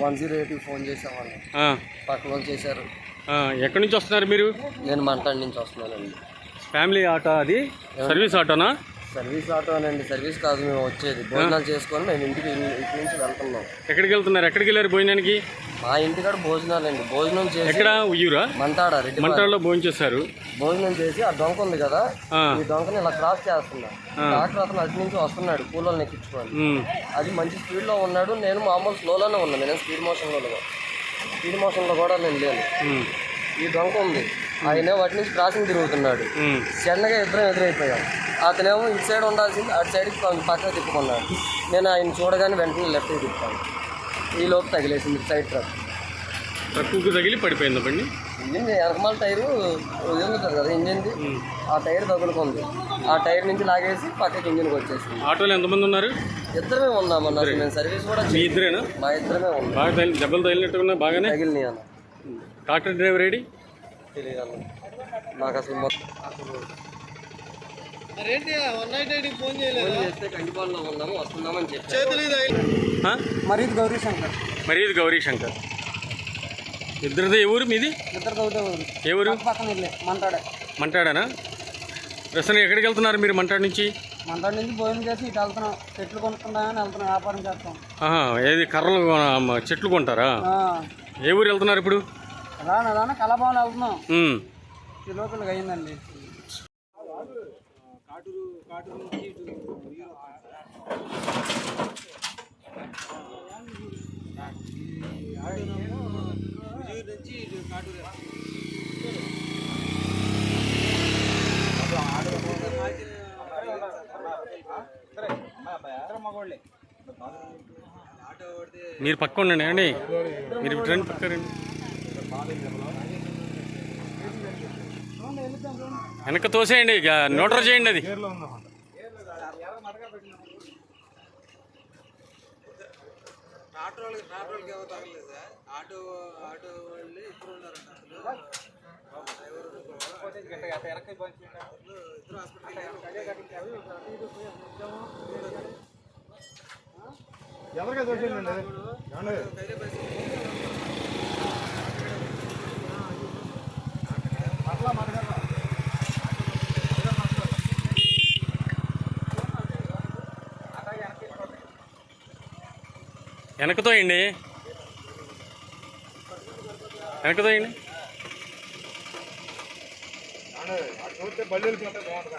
108 phone చేసామండి, పక్కన వాళ్ళు చేశారు. ఎక్కడి నుంచి వస్తున్నారు మీరు? నేను మంటాడి నుంచి వస్తున్నానండి. Family auto? అది సర్వీస్ ఆటోనా? సర్వీస్ ఆటోనండి. సర్వీస్ కాదు, మేము వచ్చేది భోజనాలు చేసుకొని మేము ఇంటి నుంచి వెళ్తున్నాం. ఎక్కడికి వెళ్తున్నారు? ఎక్కడికి వెళ్ళారు భోజనానికి? మా ఇంటికాడ భోజనాలండి. భోజనం చేసి ఎక్కడ? ఉయ్యూరా? మంటాడ మంటాడలో భోజనం చేశారు. భోజనం చేసి ఆ డొంక ఉంది కదా, ఈ డొంకని ఇలా క్రాస్ చేస్తున్నా. డాక్టర్ అతను అటు నుంచి వస్తున్నాడు కూలోని ఎక్కించుకోవాలి. అది మంచి స్పీడ్లో ఉన్నాడు, నేను మామూలు స్లోలోనే ఉన్నాను. నేను స్పీడ్ మోషన్లో కూడా నేను లేను. ఈ డొంక ఉంది, ఆయన వాటి నుంచి క్రాసింగ్ తిరుగుతున్నాడు. చిన్నగా ఇద్దరం ఎదురైపోయాం. అతనేమో ఇటు సైడ్ ఉండాల్సింది అటు సైడ్కి పక్కన తిప్పుకున్నాడు. నేను ఆయన చూడగానే వెంటనే లెఫ్ట్కి తిప్పాను. ఈ లోపు తగిలేసింది సైడ్ ట్రక్కు తగిలి పడిపోయింది బండి. ఇంజిన్ వెనకమాల టైరు వదులుతుంది కదా ఇంజిన్ది, ఆ టైర్ తగులుకుంది. ఆ టైర్ నుంచి లాగేసి పక్కకి ఇంజిన్కి వచ్చేసింది. ఆటోలో ఎంతమంది ఉన్నారు? ఇద్దరమే ఉన్నామన్నారు. మేము సర్వీస్ కూడా మీ ఇద్దరేనా? మా ఇద్దరమే ఉన్నాం. బాగా దెబ్బలు తగిలినట్టున్నా? బాగానే తగిలినాయి అన్న. Tractor driver AD? తెలియదు అన్న నాకు అసలు. మొత్తం చేస్తే కంటిపాలలో ఉన్నాము, వస్తున్నామని చెప్పి. మరీద్ గౌరీ శంకర్. ఇద్దరిది ఏ ఊరు మీది? ఏ ఊరు? మంటాడనా? ప్రస్తుతం ఎక్కడికి వెళ్తున్నారు మీరు? మంటాడు నుంచి భోజనం చేసి ఇటు వెళ్తున్నాం. చెట్లు కొనుక్కుంటామని వెళ్తున్నాం, వ్యాపారం చేస్తాం. ఏది కర్రలు చెట్లు కొంటారా? ఏ ఊరు వెళ్తున్నారు ఇప్పుడు? కలభవన్ వెళ్తున్నాం. కిలోతులకు అయిందండి. మీరు పక్క ఉండండి అండి, మీరు ట్రైన్ పక్క రండి. వెనక తోసేయండి, న్యూట్రల్ చేయండి. అది వెనకతోయండి, వెనకతోయండి. బళ్ళు వెళ్ళిపోతే బాగుంటుంది.